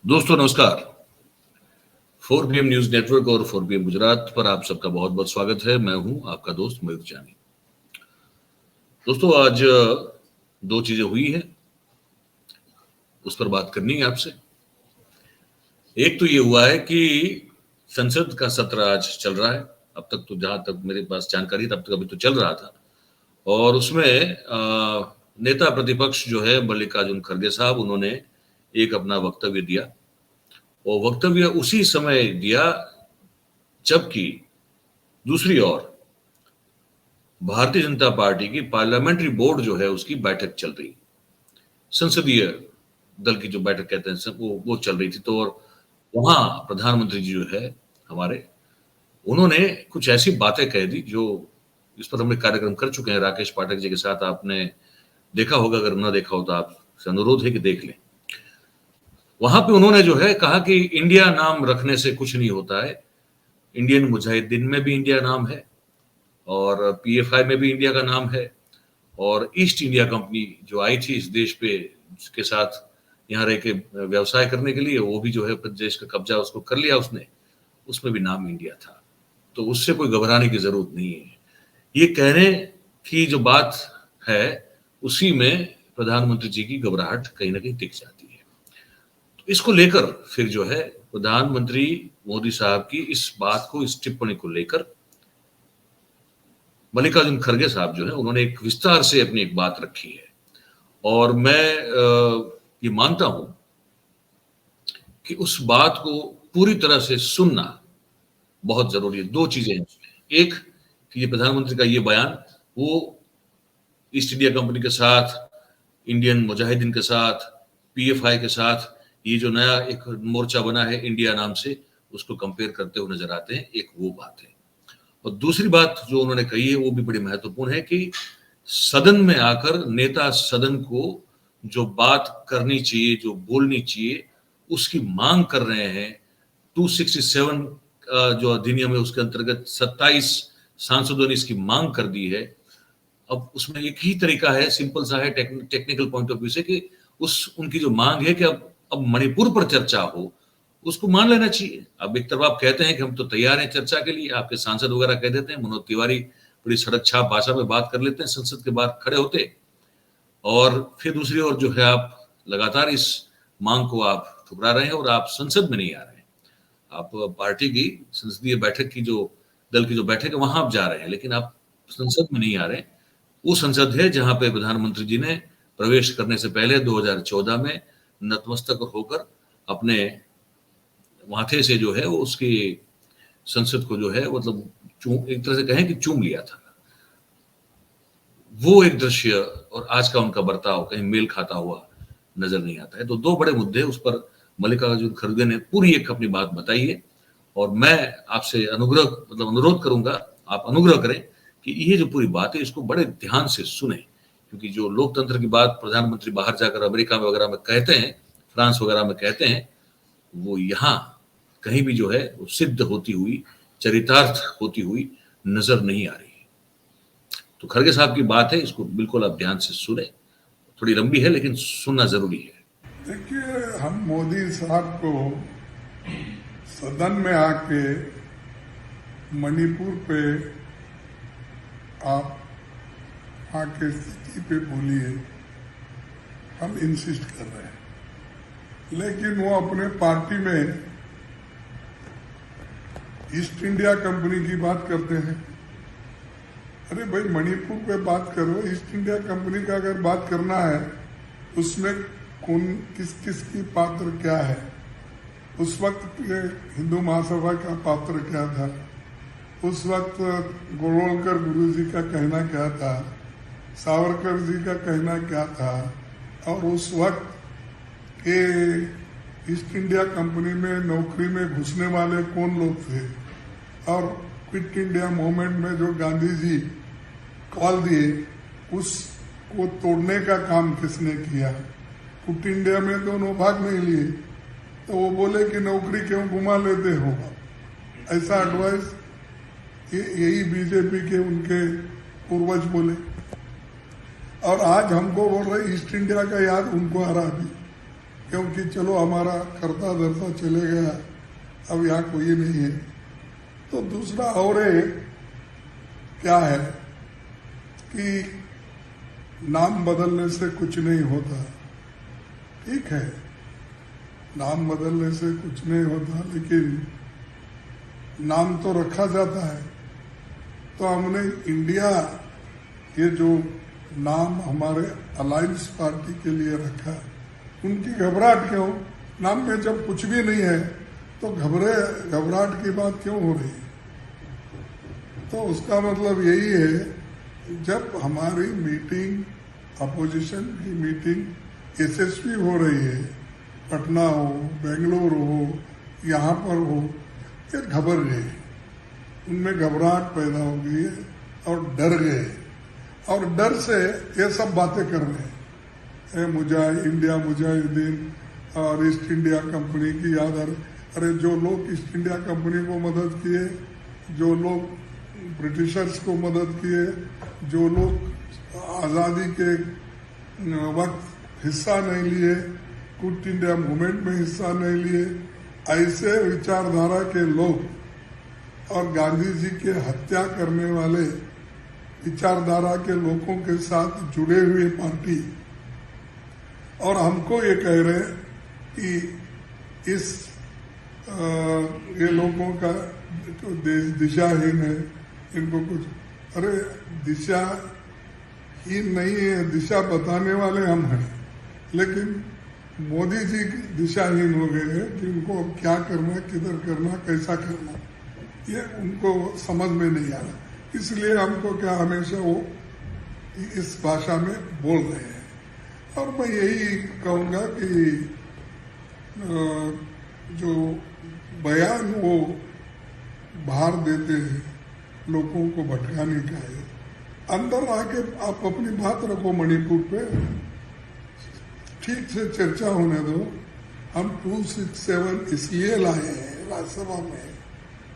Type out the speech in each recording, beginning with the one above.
दोस्तों नमस्कार। 4PM news network और 4PM गुजरात पर आप सबका बहुत बहुत स्वागत है। मैं हूं आपका दोस्त मयूर जानी। दोस्तों आज दो चीजें हुई हैं, उस पर बात करनी है आपसे। एक तो ये हुआ है कि संसद का सत्र आज चल रहा है। अब तक तो जहां तक मेरे पास जानकारी तब तक अभी तो चल रहा था, और उसमें नेता प्रतिपक्ष जो है मल्लिकार्जुन खड़गे साहब, उन्होंने एक अपना वक्तव्य दिया, और वक्तव्य उसी समय दिया जबकि दूसरी ओर भारतीय जनता पार्टी की पार्लियामेंट्री बोर्ड जो है उसकी बैठक चल रही, संसदीय दल की जो बैठक कहते हैं वो चल रही थी। तो और वहां प्रधानमंत्री जी जो है हमारे, उन्होंने कुछ ऐसी बातें कह दी जो, इस पर हमने कार्यक्रम कर चुके हैं राकेश पाठक जी के साथ, आपने देखा होगा, अगर ना देखा हो तो आपसे अनुरोध है कि देख लें। वहां पे उन्होंने जो है कहा कि इंडिया नाम रखने से कुछ नहीं होता है, इंडियन मुजाहिदीन में भी इंडिया नाम है और पीएफआई में भी इंडिया का नाम है, और ईस्ट इंडिया कंपनी जो आई थी इस देश पे के साथ यहाँ रह के व्यवसाय करने के लिए, वो भी जो है देश का कब्जा उसको कर लिया उसने, उसमें भी नाम इंडिया था। तो उससे कोई घबराने की जरूरत नहीं है। ये कहने की जो बात है उसी में प्रधानमंत्री जी की घबराहट कहीं ना कहीं दिख जाती है। तो इसको लेकर फिर जो है प्रधानमंत्री मोदी साहब की इस बात को, इस टिप्पणी को लेकर मल्लिकार्जुन खड़गे साहब जो है उन्होंने एक विस्तार से अपनी एक बात रखी है, और मैं ये मानता हूं कि उस बात को पूरी तरह से सुनना बहुत जरूरी है। दो चीजें हैं उसमें, एक कि ये प्रधानमंत्री का ये बयान वो ईस्ट इंडिया कंपनी के साथ, इंडियन मुजाहिदीन के साथ, पीएफआई के साथ ये जो नया एक मोर्चा बना है इंडिया नाम से, उसको कंपेयर करते हुए नजर आते हैं। एक वो बात है, और दूसरी बात जो उन्होंने कही है वो भी बड़ी महत्वपूर्ण है कि सदन में आकर नेता सदन को जो बात करनी चाहिए, जो बोलनी चाहिए, उसकी मांग कर रहे हैं। 267 जो अधिनियम है उसके अंतर्गत 27 सांसदों ने इसकी मांग कर दी है। अब उसमें एक ही तरीका है, सिंपल सा है टेक्निकल पॉइंट ऑफ व्यू से, कि उनकी जो मांग है कि अब मणिपुर पर चर्चा हो, उसको मान लेना चाहिए। अब एक तरफ आप कहते हैं कि हम तो तैयार हैं चर्चा के लिए, आपके सांसद वगैरह कह देते हैं, मनोज तिवारी बड़ी सड़क छाप भाषा में बात कर लेते हैं संसद के बाहर खड़े होते, और फिर दूसरी ओर जो है आप लगातार इस मांग को आप ठुकरा रहे हैं और आप संसद में नहीं आ रहे हैं। आप पार्टी की संसदीय बैठक की जो दल की जो बैठक है वहां आप जा रहे हैं, लेकिन आप संसद में नहीं आ रहे हैं। वो संसद है जहां पे प्रधानमंत्री जी ने प्रवेश करने से पहले 2014 में नतमस्तक होकर अपने माथे से जो है वो उसकी संसद को जो है मतलब एक तरह से कहें कि चूम लिया था। वो एक दृश्य और आज का उनका बर्ताव कहीं मेल खाता हुआ नजर नहीं आता है। तो दो बड़े मुद्दे, उस पर मल्लिकार्जुन खड़गे ने पूरी एक अपनी बात बताई है, और मैं आपसे अनुरोध करूंगा, आप अनुग्रह करें कि ये जो पूरी बात है इसको बड़े ध्यान से सुने, क्योंकि जो लोकतंत्र की बात प्रधानमंत्री बाहर जाकर अमेरिका में वगैरह में कहते हैं, फ्रांस वगैरह में कहते हैं, वो यहाँ कहीं भी जो है वो सिद्ध होती हुई, चरितार्थ होती हुई नजर नहीं आ रही। तो खड़गे साहब की बात है, इसको बिल्कुल आप ध्यान से सुने। थोड़ी लंबी है लेकिन सुनना जरूरी है। देखिए, हम मोदी साहब को सदन में आके मणिपुर पे आप आके स्थिति पे बोलिए, हम इंसिस्ट कर रहे हैं, लेकिन वो अपने पार्टी में ईस्ट इंडिया कंपनी की बात करते हैं। अरे भाई, मणिपुर पे बात करो, ईस्ट इंडिया कंपनी का अगर बात करना है उसमें कौन किस की पात्र क्या है, उस वक्त के हिंदू महासभा का पात्र क्या था, उस वक्त गोलवलकर गुरुजी का कहना क्या था, सावरकर जी का कहना क्या था, और उस वक्त के ईस्ट इंडिया कंपनी में नौकरी में घुसने वाले कौन लोग थे, और क्विट इंडिया मूवमेंट में जो गांधी जी कॉल दिए उसको तोड़ने का काम किसने किया। क्विट इंडिया में दोनों भाग नहीं लिए, तो वो बोले कि नौकरी क्यों घुमा लेते हो, ऐसा एडवाइस यही बीजेपी के उनके पूर्वज बोले। और आज हमको बोल रहे ईस्ट इंडिया का याद उनको आ रहा अभी, क्योंकि चलो हमारा करता धरता चले गया, अब यहाँ कोई नहीं है। तो दूसरा और एक क्या है कि नाम बदलने से कुछ नहीं होता, ठीक है, नाम बदलने से कुछ नहीं होता, लेकिन नाम तो रखा जाता है। तो हमने इंडिया ये जो नाम हमारे अलायंस पार्टी के लिए रखा, उनकी घबराहट क्यों? नाम में जब कुछ भी नहीं है तो घबराहट की बात क्यों हो रही है? तो उसका मतलब यही है, जब हमारी मीटिंग, अपोजिशन की मीटिंग यशस्वी हो रही है, पटना हो, बेंगलुरु हो, यहाँ पर हो, ये घबर गए, उनमें घबराहट पैदा हो गई है और डर गए, और डर से ये सब बातें कर रहे हैं। इंडिया मुजाहिदीन और ईस्ट इंडिया कंपनी की याद आ रही। अरे जो लोग ईस्ट इंडिया कंपनी को मदद किए, जो लोग ब्रिटिशर्स को मदद किए, जो लोग आज़ादी के वक्त हिस्सा नहीं लिए, क्विट इंडिया मूवमेंट में हिस्सा नहीं लिए, ऐसे विचारधारा के लोग और गांधी जी के हत्या करने वाले विचारधारा के लोगों के साथ जुड़े हुए पार्टी, और हमको ये कह रहे हैं कि ये लोगों का देश दिशाहीन है, इनको कुछ, अरे दिशाहीन नहीं है, दिशा बताने वाले हम हैं, लेकिन मोदी जी दिशाहीन हो गए हैं कि उनको अब क्या करना, किधर करना, कैसा करना, ये उनको समझ में नहीं आ रहा। इसलिए हमको क्या हमेशा वो इस भाषा में बोल रहे हैं। और मैं यही कहूँगा कि जो बयान वो बाहर देते हैं लोगों को भटकाने का है, अंदर आके आप अपनी बात रखो मणिपुर पे, ठीक से चर्चा होने दो। हम 267 इसलिए लाए हैं राज्यसभा में,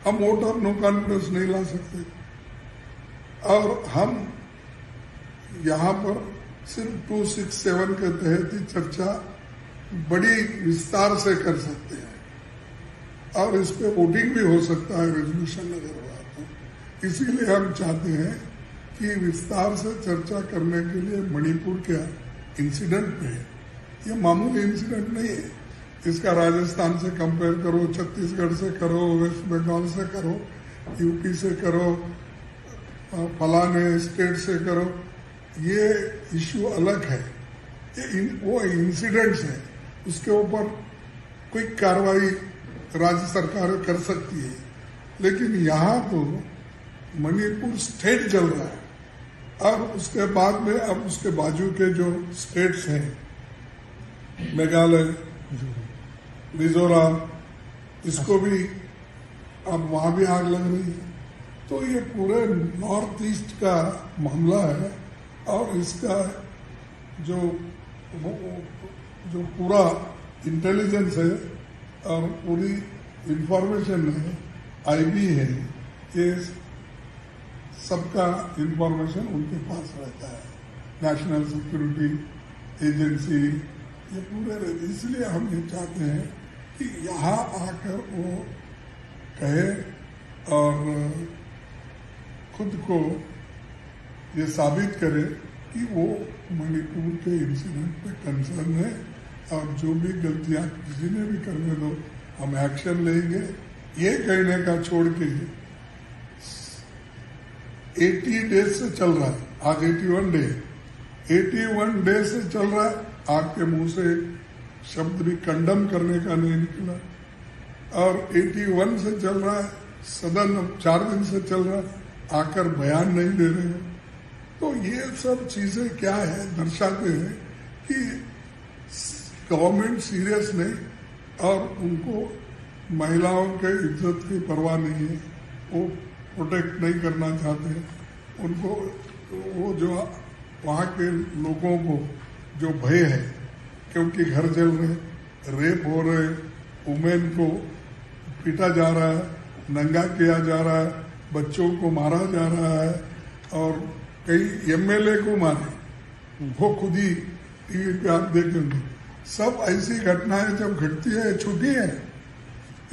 हम वोट ऑफ नो कॉन्फिडेंस नहीं ला सकते, और हम यहाँ पर सिर्फ 267 के तहत ही चर्चा बड़ी विस्तार से कर सकते हैं, और इस पे वोटिंग भी हो सकता है रेजोल्यूशन अगर हुआ तो। इसीलिए हम चाहते हैं कि विस्तार से चर्चा करने के लिए मणिपुर के इंसिडेंट पे, ये मामूली इंसिडेंट नहीं है, इसका राजस्थान से कंपेयर करो, छत्तीसगढ़ से करो, वेस्ट बंगाल से करो, यूपी से करो, फलाने स्टेट से करो, ये इश्यू अलग है, ये वो इंसिडेंट्स है, उसके ऊपर कोई कार्रवाई राज्य सरकार कर सकती है। लेकिन यहाँ तो मणिपुर स्टेट चल रहा है, और उसके बाद में अब उसके बाजू के जो स्टेट्स हैं, मेघालय, मिजोरम, इसको भी अब वहां भी आग लग रही है। तो ये पूरे नॉर्थ ईस्ट का मामला है, और इसका जो पूरा इंटेलिजेंस है और पूरी इंफॉर्मेशन है, आईबी है, ये सबका इंफॉर्मेशन उनके पास रहता है, नेशनल सिक्योरिटी एजेंसी, ये पूरे रहते। इसलिए हम ये चाहते हैं कि यहाँ आकर वो कहे और खुद को ये साबित करे कि वो मणिपुर के इंसिडेंट पे कंसर्न है, और जो भी गलतियां किसी ने भी करने दो, हम एक्शन लेंगे। ये कहने का छोड़ के 80 डेज से चल रहा है, आज 81 डे से चल रहा है, आपके मुंह से शब्द भी कंडम करने का नहीं निकला, और 81 से चल रहा है, सदन 4 दिन से चल रहा है, आकर बयान नहीं दे रहे हैं। तो ये सब चीजें क्या है, दर्शाते हैं कि गवर्नमेंट सीरियस नहीं, और उनको महिलाओं के इज्जत की परवाह नहीं है, वो प्रोटेक्ट नहीं करना चाहते हैं उनको। वो जो वहाँ के लोगों को जो भय है, क्योंकि घर जल रहे, रेप हो रहे, वुमेन को पीटा जा रहा है, नंगा किया जा रहा है, बच्चों को मारा जा रहा है, और कई एमएलए को मारे, वो खुद ही टीवी पे आप देखेंगे, सब ऐसी घटनाएं जब घटती है छोटी है,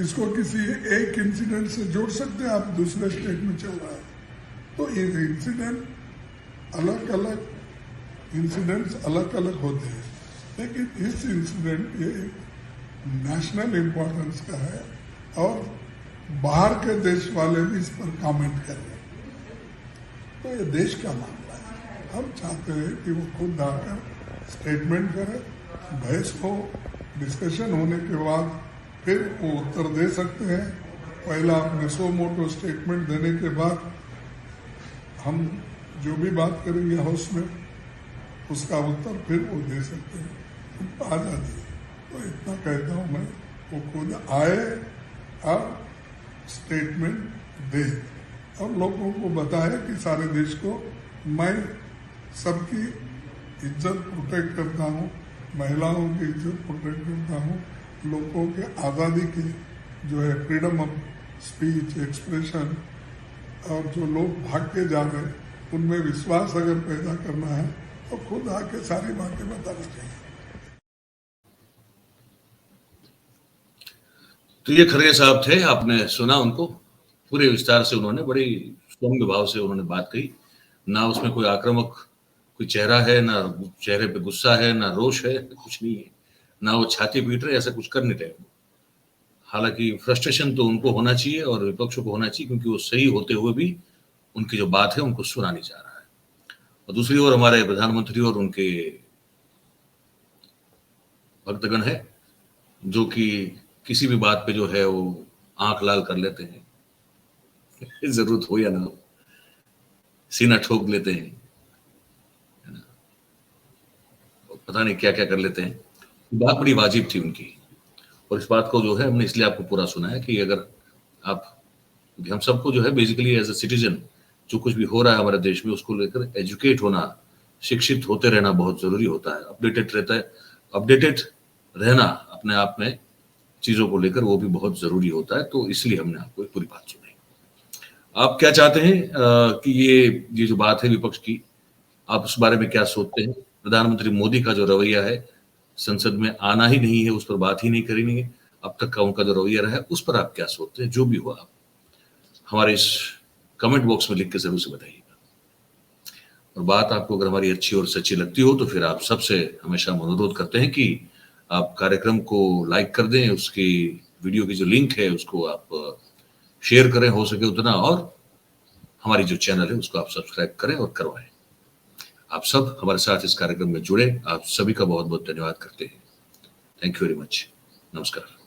इसको किसी एक इंसिडेंट से जोड़ सकते हैं आप, दूसरे स्टेट में चल रहा है तो ये इंसिडेंट अलग अलग इंसिडेंट्स अलग अलग होते हैं, लेकिन इस इंसिडेंट ये नेशनल इम्पोर्टेंस का है और बाहर के देश वाले भी इस पर कमेंट कर रहे हैं, तो ये देश का मामला है। हम चाहते हैं कि वो खुद आकर स्टेटमेंट करे, बहस हो, डिस्कशन होने के बाद फिर वो उत्तर दे सकते हैं। पहला अपने सो मोटो स्टेटमेंट देने के बाद हम जो भी बात करेंगे हाउस में उसका उत्तर फिर वो दे सकते हैं, आजादी है। तो इतना कहता हूँ मैं, वो खुद आए और स्टेटमेंट दे और लोगों को बताए कि सारे देश को मैं सबकी इज्जत प्रोटेक्ट करता हूँ, महिलाओं की इज्जत प्रोटेक्ट करता हूँ, लोगों के आज़ादी की जो है फ्रीडम ऑफ स्पीच एक्सप्रेशन और जो लोग भाग के जा रहे हैं उनमें विश्वास अगर पैदा करना है तो खुद आके सारी बातें बतानी चाहिए। तो ये खरगे साहब थे, आपने सुना उनको पूरे विस्तार से, उन्होंने बड़ी सौम्य भाव से उन्होंने बात कही, ना उसमें कोई आक्रामक कोई चेहरा है, ना चेहरे पे गुस्सा है, ना रोष है, कुछ नहीं है, ना वो छाती पीट रहे, ऐसा कुछ कर नहीं रहे। हालांकि फ्रस्ट्रेशन तो उनको होना चाहिए और विपक्ष को होना चाहिए, क्योंकि वो सही होते हुए भी उनकी जो बात है उनको सुना नहीं जा रहा है। और दूसरी ओर हमारे प्रधानमंत्री और उनके भक्तगण है जो कि किसी भी बात पे जो है वो आंख लाल कर लेते हैं, जरूरत हो या ना हो, सीना ठोक लेते हैं, है ना, पता नहीं क्या क्या कर लेते हैं। बात बड़ी वाजिब थी उनकी, और इस बात को जो है हमने इसलिए आपको पूरा सुना है कि अगर आप, हम सबको जो है बेसिकली एज ए सिटीजन जो कुछ भी हो रहा है हमारे देश में उसको लेकर एजुकेट होना, शिक्षित होते रहना बहुत जरूरी होता है, अपडेटेड रहना अपने आप में चीजों को लेकर वो भी बहुत जरूरी होता है। तो इसलिए हमने आपको एक पूरी बात सुनाई। आप क्या चाहते हैं कि ये जो बात है विपक्ष की, आप उस बारे में क्या सोचते हैं? प्रधानमंत्री मोदी का जो रवैया है, संसद में आना ही नहीं है, उस पर बात ही नहीं करेंगे, अब तक का उनका जो रवैया रहा है उस पर आप क्या सोचते हैं? जो भी हो आप हमारे इस कमेंट बॉक्स में लिख के जरूर से बताइएगा। और बात आपको अगर हमारी अच्छी और सच्ची लगती हो तो फिर आप सबसे हमेशा अनुरोध करते हैं कि आप कार्यक्रम को लाइक कर दें, उसकी वीडियो की जो लिंक है उसको आप शेयर करें हो सके उतना, और हमारी जो चैनल है उसको आप सब्सक्राइब करें और करवाएं। आप सब हमारे साथ इस कार्यक्रम में जुड़े, आप सभी का बहुत बहुत धन्यवाद करते हैं। Thank you very much. नमस्कार।